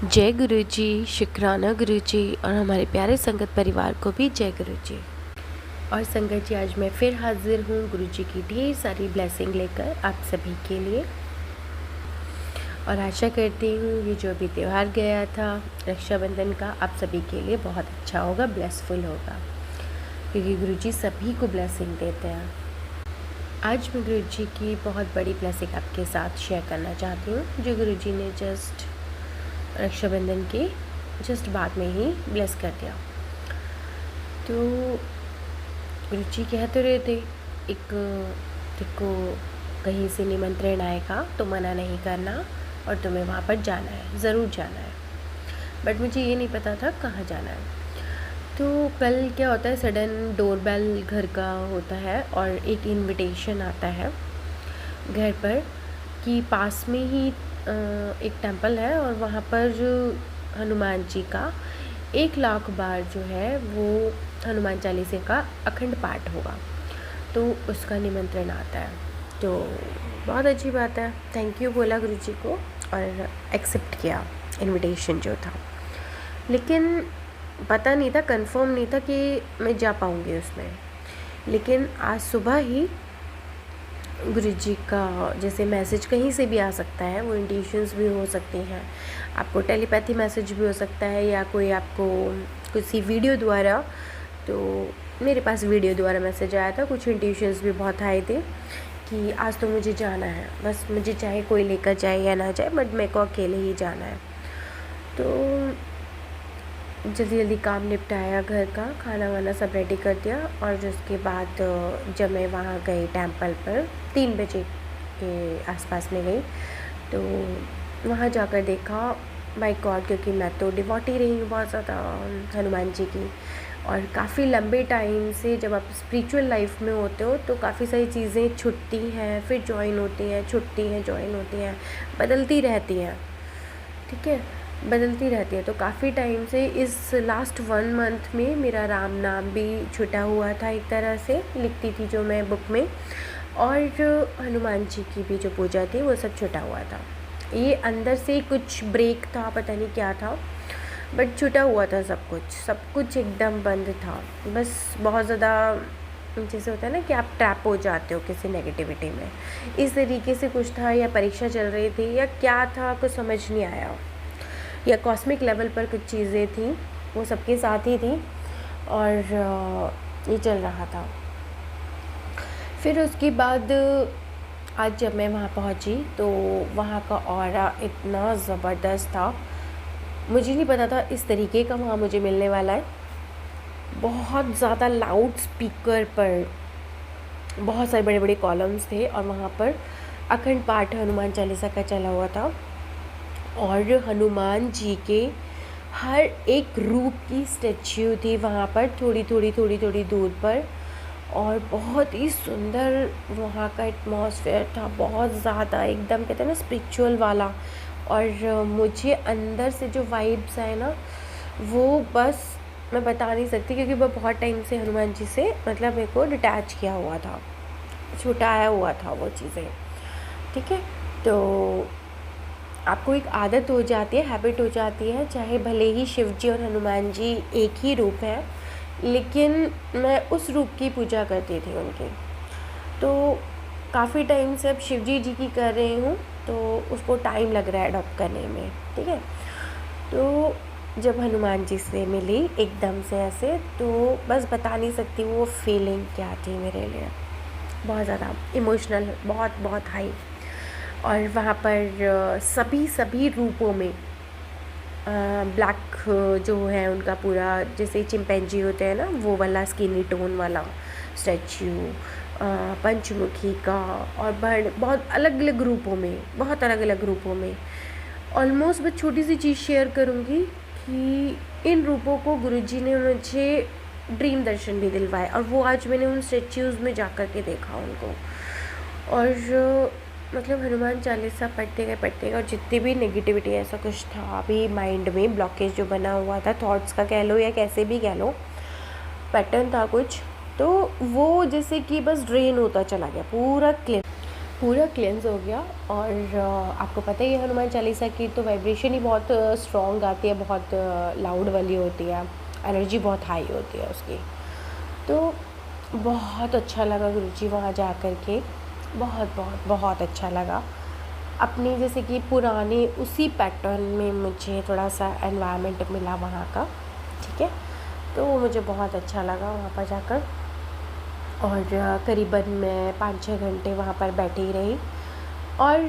जय गुरु जी, शुक्राना गुरु जी और हमारे प्यारे संगत परिवार को भी जय गुरु जी। और संगत जी, आज मैं फिर हाजिर हूँ गुरु जी की ढेर सारी ब्लेसिंग लेकर आप सभी के लिए। और आशा करती हूँ ये जो भी त्यौहार गया था रक्षाबंधन का, आप सभी के लिए बहुत अच्छा होगा, ब्लेसफुल होगा, क्योंकि गुरु जी सभी को ब्लेसिंग देते हैं। आज मैं गुरु जी की बहुत बड़ी ब्लेसिंग आपके साथ शेयर करना चाहती हूँ, जो गुरु जी ने जस्ट रक्षाबंधन के जस्ट बाद में ही ब्लेस कर दिया। तो गुरु जी कह तो रहे थे, एक देखो कहीं से निमंत्रण आएगा तो मना नहीं करना और तुम्हें वहाँ पर जाना है, ज़रूर जाना है। बट मुझे ये नहीं पता था कहाँ जाना है। तो कल क्या होता है, सडन डोरबेल घर का होता है और एक इनविटेशन आता है घर पर कि पास में ही एक टेंपल है और वहाँ पर हनुमान जी का 1,00,000 बार जो है वो हनुमान चालीसा का अखंड पाठ होगा, तो उसका निमंत्रण आता है। तो बहुत अच्छी बात है, थैंक यू बोला गुरु जी को और एक्सेप्ट किया इनविटेशन जो था। लेकिन पता नहीं था, कंफर्म नहीं था कि मैं जा पाऊँगी उसमें। लेकिन आज सुबह ही गुरु जी का जैसे मैसेज कहीं से भी आ सकता है, वो इंट्यूशंस भी हो सकती हैं, आपको टेलीपैथी मैसेज भी हो सकता है या कोई आपको किसी वीडियो द्वारा। तो मेरे पास वीडियो द्वारा मैसेज आया था, कुछ इंट्यूशंस भी बहुत आए थे कि आज तो मुझे जाना है, बस मुझे चाहे कोई लेकर जाए या ना जाए, बट मेरे को अकेले ही जाना है। तो जल्दी जल्दी काम निपटाया, घर का खाना वाना सब रेडी कर दिया और उसके बाद जब मैं वहाँ गई टेंपल पर 3 बजे के आसपास में गई, तो वहाँ जाकर देखा, माय गॉड, क्योंकि मैं तो डिवोटी रही हूँ बहुत ज़्यादा हनुमान जी की। और काफ़ी लंबे टाइम से जब आप स्पिरिचुअल लाइफ में होते हो तो काफ़ी सारी चीज़ें छूटती हैं, फिर जॉइन होती हैं, छूटती हैं, जॉइन होती हैं, बदलती रहती हैं, ठीक है, बदलती रहती है। तो काफ़ी टाइम से इस लास्ट 1 मंथ में मेरा राम नाम भी छुटा हुआ था, एक तरह से लिखती थी जो मैं बुक में, और हनुमान जी की भी जो पूजा थी वो सब छुटा हुआ था। ये अंदर से कुछ ब्रेक था, पता नहीं क्या था, बट छुटा हुआ था सब कुछ एकदम बंद था। बस बहुत ज़्यादा जैसे होता है ना कि आप ट्रैप हो जाते हो किसी नेगेटिविटी में, इस तरीके से कुछ था, या परीक्षा चल रही थी या क्या था, कुछ समझ नहीं आया, या कॉस्मिक लेवल पर कुछ चीज़ें थी, वो सबके साथ ही थी और ये चल रहा था। फिर उसके बाद आज जब मैं वहाँ पहुँची तो वहाँ का ऑरा इतना ज़बरदस्त था, मुझे नहीं पता था इस तरीके का वहाँ मुझे मिलने वाला है। बहुत ज़्यादा लाउड स्पीकर पर बहुत सारे बड़े बड़े कॉलम्स थे और वहाँ पर अखंड पाठ हनुमान चालीसा का चला हुआ था और हनुमान जी के हर एक रूप की स्टैच्यू थी वहाँ पर, थोड़ी थोड़ी दूर पर, और बहुत ही सुंदर वहाँ का एटमॉस्फेयर था, बहुत ज़्यादा एकदम कहते हैं ना स्पिरिचुअल वाला। और मुझे अंदर से जो वाइब्स आए ना, वो बस मैं बता नहीं सकती, क्योंकि मैं बहुत टाइम से हनुमान जी से मतलब मेरे को डिटैच किया हुआ था, छुटाया हुआ था वो चीज़ें, ठीक है। तो आपको एक आदत हो जाती है, हैबिट हो जाती है, चाहे भले ही शिव जी और हनुमान जी एक ही रूप है, लेकिन मैं उस रूप की पूजा करती थी उनकी। तो काफ़ी टाइम से अब शिव जी की कर रही हूँ, तो उसको टाइम लग रहा है अडॉप्ट करने में, ठीक है। तो जब हनुमान जी से मिली एकदम से ऐसे, तो बस बता नहीं सकती वो फीलिंग क्या थी मेरे लिए, बहुत ज़्यादा इमोशनल, बहुत बहुत हाई। और वहाँ पर सभी रूपों में ब्लैक जो है उनका पूरा, जैसे चिंपैंजी होते हैं ना वो वाला स्किनी टोन वाला स्टैच्यू, पंचमुखी का, और बहुत अलग अलग रूपों में, बहुत अलग अलग रूपों में। ऑलमोस्ट मैं छोटी सी चीज़ शेयर करूँगी कि इन रूपों को गुरुजी ने मुझे ड्रीम दर्शन भी दिलवाए, और वो आज मैंने उन स्टैच्यूज़ में जा कर के देखा उनको। और मतलब हनुमान चालीसा पढ़ते गए, और जितनी भी नेगेटिविटी ऐसा कुछ था अभी माइंड में ब्लॉकेज जो बना हुआ था, थॉट्स का कह लो या कैसे भी कह लो, पैटर्न था कुछ, तो वो जैसे कि बस ड्रेन होता चला गया, पूरा क्लियर। पूरा क्लेंस हो गया। और आपको पता ही है हनुमान चालीसा की तो वाइब्रेशन ही बहुत स्ट्रॉन्ग आती है, बहुत लाउड वाली होती है, एनर्जी बहुत हाई होती है उसकी। तो बहुत अच्छा लगा गुरुजी वहाँ जा कर के, बहुत बहुत बहुत अच्छा लगा। अपने जैसे कि पुराने उसी पैटर्न में मुझे थोड़ा सा एनवायरनमेंट मिला वहाँ का, ठीक है। तो वो मुझे बहुत अच्छा लगा वहाँ पर जाकर। और करीबन मैं 5-6 घंटे वहाँ पर बैठी रही और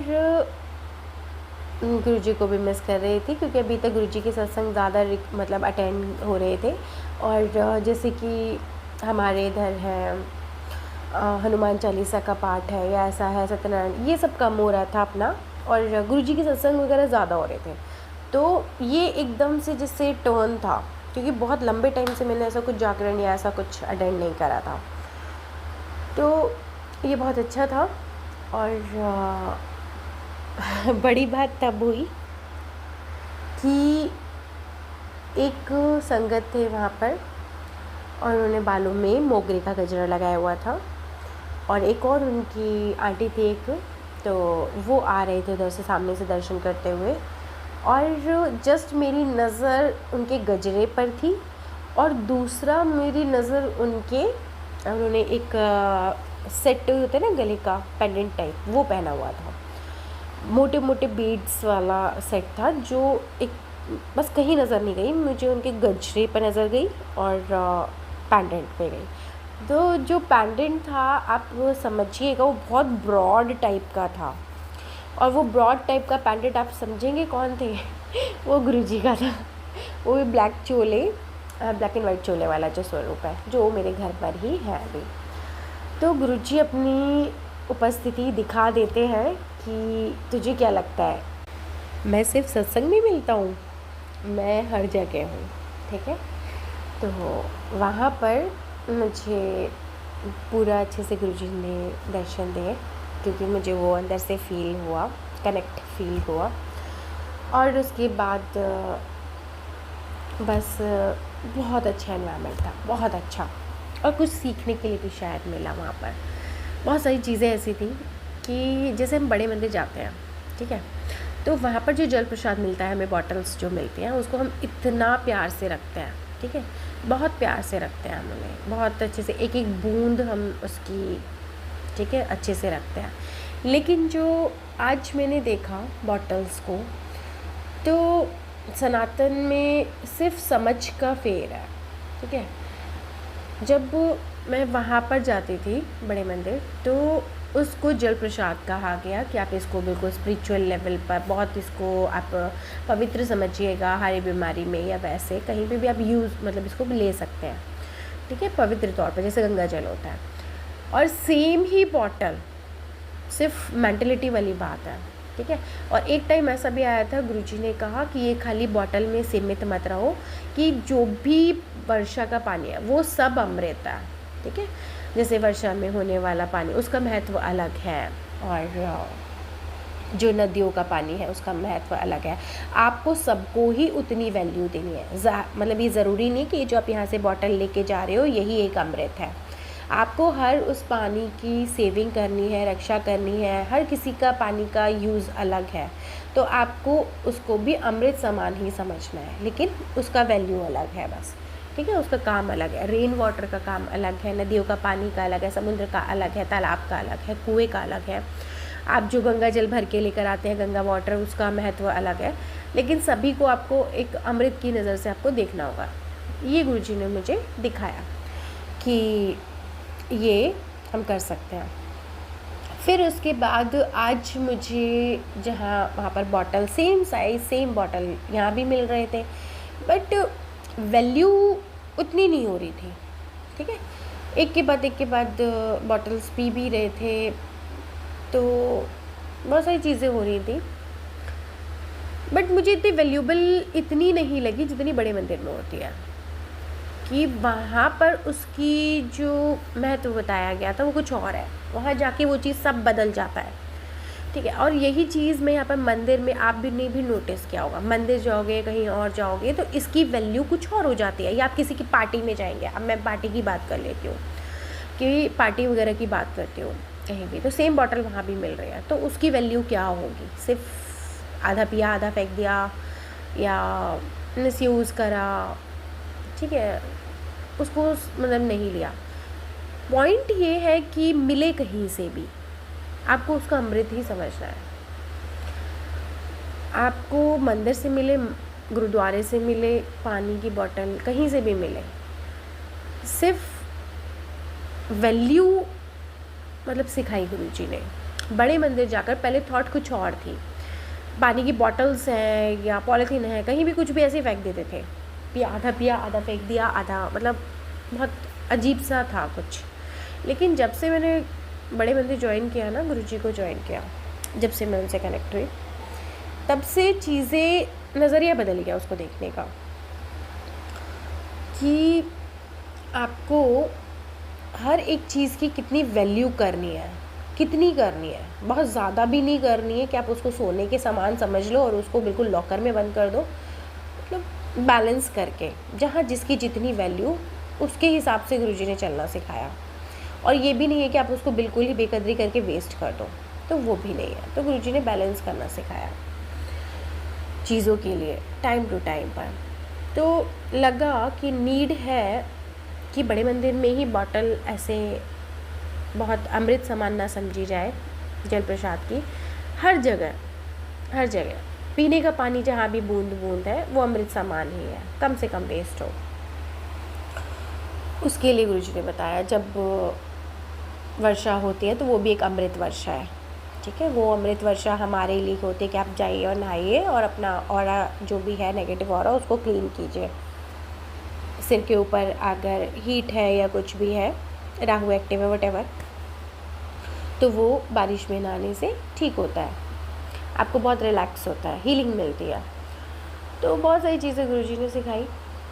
गुरुजी को भी मिस कर रही थी, क्योंकि अभी तक गुरुजी के सत्संग ज़्यादा मतलब अटेंड हो रहे थे। और जैसे कि हमारे इधर है हनुमान चालीसा का पाठ है या ऐसा है, सत्यनारायण, ये सब कम हो रहा था अपना, और गुरुजी के सत्संग वगैरह ज़्यादा हो रहे थे। तो ये एकदम से जिससे टर्न था, क्योंकि बहुत लंबे टाइम से मैंने ऐसा कुछ जागरण या ऐसा कुछ अटेंड नहीं करा था। तो ये बहुत अच्छा था। और बड़ी बात तब हुई कि एक संगत थे वहाँ पर और उन्होंने बालों में मोगरे का गजरा लगाया हुआ था, और एक और उनकी आंटी थी एक, तो वो आ रहे थे उधर से सामने से दर्शन करते हुए, और जस्ट मेरी नज़र उनके गजरे पर थी और दूसरा मेरी नज़र उन्होंने एक सेट होता है ना गले का पेंडेंट टाइप, वो पहना हुआ था, मोटे मोटे बीड्स वाला सेट था, जो एक बस कहीं नज़र नहीं गई मुझे, उनके गजरे पर नज़र गई और पेंडेंट पे गई। तो जो पेंडेंट था आप वो समझिएगा, वो बहुत ब्रॉड टाइप का था, और वो ब्रॉड टाइप का पेंडेंट आप समझेंगे कौन थे वो गुरुजी का था। वो भी ब्लैक चोले, ब्लैक एंड वाइट चोले वाला जो स्वरूप है, जो मेरे घर पर ही है अभी। तो गुरुजी अपनी उपस्थिति दिखा देते हैं कि तुझे क्या लगता है, मैं सिर्फ सत्संग में मिलता हूँ, मैं हर जगह हूँ, ठीक है। तो वहाँ पर मुझे पूरा अच्छे से गुरुजी ने दर्शन दिए, क्योंकि मुझे वो अंदर से फील हुआ, कनेक्ट फील हुआ। और उसके बाद बस बहुत अच्छा एनवायरनमेंट था, बहुत अच्छा, और कुछ सीखने के लिए भी शायद मिला वहाँ पर। बहुत सारी चीज़ें ऐसी थी कि जैसे हम बड़े मंदिर जाते हैं, ठीक है, तो वहाँ पर जो जल प्रसाद मिलता है, हमें बॉटल्स जो मिलती हैं, उसको हम इतना प्यार से रखते हैं, ठीक है, बहुत प्यार से रखते हैं हम उन्हें, बहुत अच्छे से, एक एक बूंद हम उसकी, ठीक है, अच्छे से रखते हैं। लेकिन जो आज मैंने देखा बॉटल्स को, तो सनातन में सिर्फ समझ का फेर है, ठीक है। जब मैं वहाँ पर जाती थी बड़े मंदिर, तो उसको जल प्रसाद कहा गया कि आप इसको बिल्कुल स्पिरिचुअल लेवल पर बहुत इसको आप पवित्र समझिएगा, हर बीमारी में या वैसे कहीं पे भी आप मतलब इसको ले सकते हैं, ठीक है, पवित्र तौर पर, जैसे गंगा जल होता है। और सेम ही बॉटल, सिर्फ मेंटलिटी वाली बात है, ठीक है। और एक टाइम ऐसा भी आया था, गुरुजी ने कहा कि ये खाली बॉटल में सीमित मत रहो, कि जो भी वर्षा का पानी है वो सब अमृत है, ठीक है। जैसे वर्षा में होने वाला पानी, उसका महत्व अलग है, और जो नदियों का पानी है उसका महत्व अलग है। आपको सबको ही उतनी वैल्यू देनी है, मतलब ये ज़रूरी नहीं कि जो आप यहाँ से बॉटल लेके जा रहे हो यही एक अमृत है। आपको हर उस पानी की सेविंग करनी है, रक्षा करनी है, हर किसी का पानी का यूज़ अलग है, तो आपको उसको भी अमृत समान ही समझना है, लेकिन उसका वैल्यू अलग है बस, ठीक है, उसका काम अलग है। रेन वाटर का काम अलग है, नदियों का पानी का अलग है, समुद्र का अलग है, तालाब का अलग है, कुएँ का अलग है। आप जो गंगा जल भर के लेकर आते हैं, गंगा वाटर, उसका महत्व अलग है, लेकिन सभी को आपको एक अमृत की नज़र से आपको देखना होगा। ये गुरुजी ने मुझे दिखाया कि ये हम कर सकते हैं। फिर उसके बाद आज मुझे जहाँ वहाँ पर bottle same size same bottle यहाँ भी मिल रहे थे, बट वैल्यू उतनी नहीं हो रही थी, ठीक है। एक के बाद बॉटल्स पी भी रहे थे, तो बहुत सारी चीज़ें हो रही थी, बट मुझे इतनी वैल्यूबल इतनी नहीं लगी जितनी बड़े मंदिर में होती है, कि वहाँ पर उसकी जो महत्व बताया गया था वो कुछ और है, वहाँ जाके वो चीज़ सब बदल जाता है, ठीक है। और यही चीज़ मैं यहाँ पर मंदिर में आप भी ने भी नोटिस किया होगा, मंदिर जाओगे कहीं और जाओगे तो इसकी वैल्यू कुछ और हो जाती है। या आप किसी की पार्टी में जाएंगे, अब मैं पार्टी की बात कर लेती हूँ, कि पार्टी वगैरह की बात करती हूँ, कहीं भी, तो सेम बॉटल वहाँ भी मिल रही है, तो उसकी वैल्यू क्या होगी? सिर्फ आधा पिया आधा फेंक दिया या मिसयूज़ करा, ठीक है, उसको मतलब नहीं लिया। पॉइंट ये है कि मिले कहीं से भी, आपको उसका अमृत ही समझना है। आपको मंदिर से मिले, गुरुद्वारे से मिले, पानी की बोतल कहीं से भी मिले, सिर्फ वैल्यू मतलब सिखाई गुरुजी ने। बड़े मंदिर जाकर पहले थॉट कुछ और थी, पानी की बॉटल्स हैं या पॉलीथीन है, कहीं भी कुछ भी ऐसे फेंक देते थे, पिया आधा फेंक दिया, आधा, मतलब बहुत अजीब सा था कुछ। लेकिन जब से मैंने बड़े मंदिर ज्वाइन किया ना, गुरुजी को ज्वाइन किया, जब से मैं उनसे कनेक्ट हुई, तब से चीज़ें, नज़रिया बदल गया उसको देखने का, कि आपको हर एक चीज़ की कितनी वैल्यू करनी है, कितनी करनी है। बहुत ज़्यादा भी नहीं करनी है कि आप उसको सोने के सामान समझ लो और उसको बिल्कुल लॉकर में बंद कर दो, मतलब बैलेंस करके, जहाँ जिसकी जितनी वैल्यू, उसके हिसाब से गुरुजी ने चलना सिखाया। और ये भी नहीं है कि आप उसको बिल्कुल ही बेकदरी करके वेस्ट कर दो, तो वो भी नहीं है। तो गुरुजी ने बैलेंस करना सिखाया चीज़ों के लिए, टाइम टू टाइम पर। तो लगा कि नीड है कि बड़े मंदिर में ही बॉटल ऐसे बहुत अमृत समान ना समझी जाए, जल प्रसाद की। हर जगह, हर जगह पीने का पानी जहाँ भी बूंद बूंद है, वो अमृत समान ही है, कम से कम वेस्ट हो। उसके लिए गुरुजी ने बताया, जब वर्षा होती है तो वो भी एक अमृत वर्षा है, ठीक है। वो अमृत वर्षा हमारे लिए होती है कि आप जाइए और नहाइए और अपना ऑरा जो भी है, नेगेटिव ऑरा, उसको क्लीन कीजिए। सिर के ऊपर अगर हीट है या कुछ भी है, राहु एक्टिव है, वटेवर, तो वो बारिश में नहाने से ठीक होता है, आपको बहुत रिलैक्स होता है, हीलिंग मिलती है। तो बहुत सारी चीज़ें गुरुजी ने सिखाई।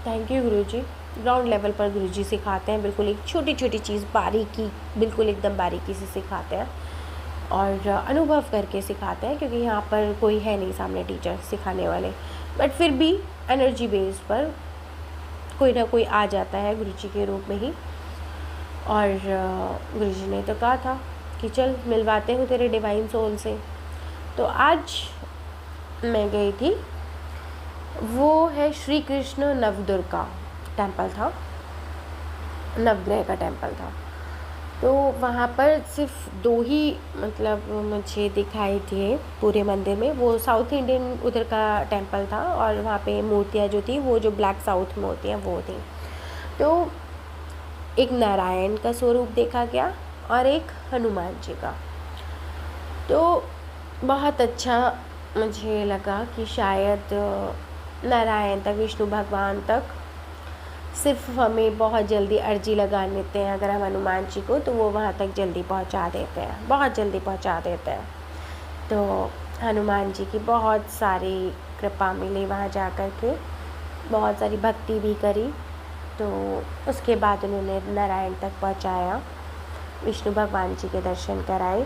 Thank you Guruji. Ground level पर गुरुजी सिखाते हैं, बिल्कुल एक छोटी छोटी चीज़, बारीकी, बिल्कुल एकदम बारीकी से सिखाते हैं और अनुभव करके सिखाते हैं, क्योंकि यहाँ पर कोई है नहीं सामने टीचर सिखाने वाले, बट फिर भी एनर्जी बेस पर कोई ना कोई आ जाता है गुरुजी के रूप में ही। और गुरुजी ने तो कहा था कि चल मिलवाते हूँ तेरे डिवाइन सोल से। तो आज मैं गई थी, वो है श्री कृष्ण नवदुर्गा टेम्पल था, नवग्रह का टेम्पल था। तो वहाँ पर सिर्फ 2 ही मतलब मुझे दिखाई थे पूरे मंदिर में। वो साउथ इंडियन उधर का टेम्पल था और वहाँ पे मूर्तियाँ जो थी वो जो ब्लैक साउथ में होती हैं वो थी। तो एक नारायण का स्वरूप देखा गया और एक हनुमान जी का। तो बहुत अच्छा मुझे लगा कि शायद नारायण तक, विष्णु भगवान तक सिर्फ हमें बहुत जल्दी अर्जी लगा लेते हैं अगर हम हनुमान जी को, तो वो वहाँ तक जल्दी पहुँचा देते हैं, बहुत जल्दी पहुँचा देते हैं। तो हनुमान जी की बहुत सारी कृपा मिली वहाँ जा कर के, बहुत सारी भक्ति भी करी। तो उसके बाद उन्होंने नारायण तक पहुँचाया, विष्णु भगवान जी के दर्शन कराए,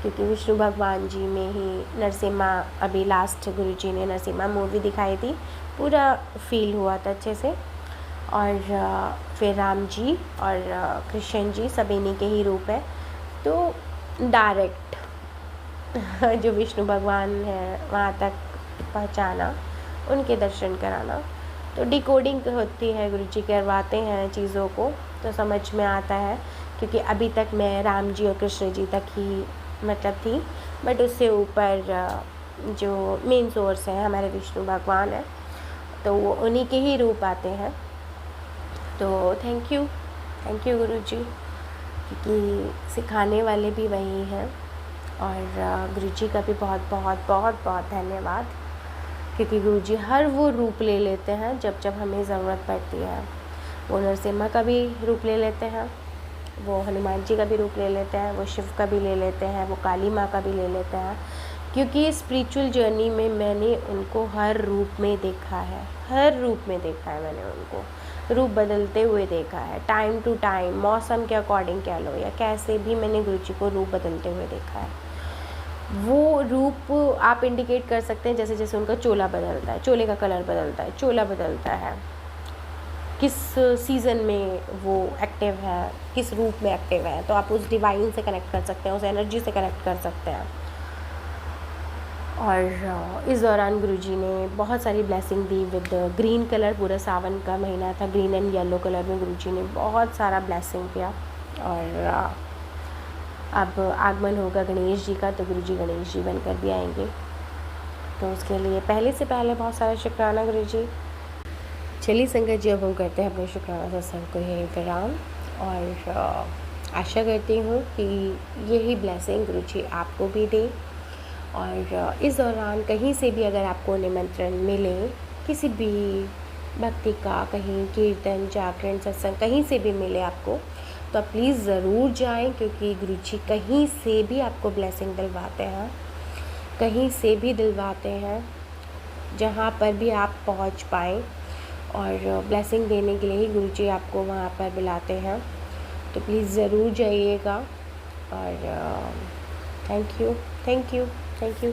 क्योंकि विष्णु भगवान जी में ही नरसिम्हा, अभी लास्ट गुरुजी ने नरसिम्हा मूवी दिखाई थी, पूरा फील हुआ था अच्छे से। और फिर राम जी और कृष्ण जी सब इन्हीं के ही रूप है। तो डायरेक्ट जो विष्णु भगवान है वहाँ तक पहुँचाना, उनके दर्शन कराना, तो डिकोडिंग होती है, गुरुजी करवाते हैं चीज़ों को, तो समझ में आता है। क्योंकि अभी तक मैं राम जी और कृष्ण जी तक ही मतलब थी, बट उससे ऊपर जो मेन सोर्स है हमारे विष्णु भगवान है, तो वो उन्हीं के ही रूप आते हैं। तो थैंक यू गुरुजी, क्योंकि सिखाने वाले भी वही हैं। और गुरुजी का भी बहुत बहुत बहुत बहुत धन्यवाद, क्योंकि गुरुजी हर वो रूप ले लेते हैं जब जब हमें ज़रूरत पड़ती है। वो नरसिम्हा का भी रूप ले लेते हैं, वो हनुमान जी का भी रूप ले लेते हैं, वो शिव का भी ले लेते हैं, वो काली माँ का भी ले लेते हैं। क्योंकि स्पिरिचुअल जर्नी में मैंने उनको हर रूप में देखा है, हर रूप में देखा है मैंने उनको, रूप बदलते हुए देखा है, टाइम टू टाइम, मौसम के अकॉर्डिंग कह लो या कैसे भी, मैंने गुरुजी को रूप बदलते हुए देखा है। वो रूप आप इंडिकेट कर सकते हैं जैसे जैसे उनका चोला बदलता है, चोले का कलर बदलता है, चोला बदलता है, किस सीज़न में वो एक्टिव है, किस रूप में एक्टिव है, तो आप उस डिवाइन से कनेक्ट कर सकते हैं, उस एनर्जी से कनेक्ट कर सकते हैं। और इस दौरान गुरुजी ने बहुत सारी blessing the with green colour. पूरा सावन का महीना था, ग्रीन एंड येलो कलर में गुरुजी ने बहुत सारा ब्लेसिंग किया। और अब आगमन होगा गणेश जी का, तो गुरुजी गणेश जी बनकर भी आएंगे। तो उसके लिए पहले से पहले बहुत सारा शुक्राना गुरुजी। चलिए संगत जी, अब हम करते हैं अपने शुक्राना सत्संग को यहीं विराम। और आशा करती हूँ कि यही ब्लेसिंग गुरुजी आपको भी दे। और इस दौरान कहीं से भी अगर आपको निमंत्रण मिले, किसी भी भक्ति का, कहीं कीर्तन, जागरण, सत्संग कहीं से भी मिले आपको, तो आप प्लीज़ ज़रूर जाएं, क्योंकि गुरुजी कहीं से भी आपको ब्लेसिंग दिलवाते हैं, कहीं से भी दिलवाते हैं, जहाँ पर भी आप पहुँच पाएँ। और ब्लेसिंग देने के लिए ही गुरुजी आपको वहाँ पर बुलाते हैं, तो प्लीज़ ज़रूर जाइएगा। और thank you, thank you, thank you.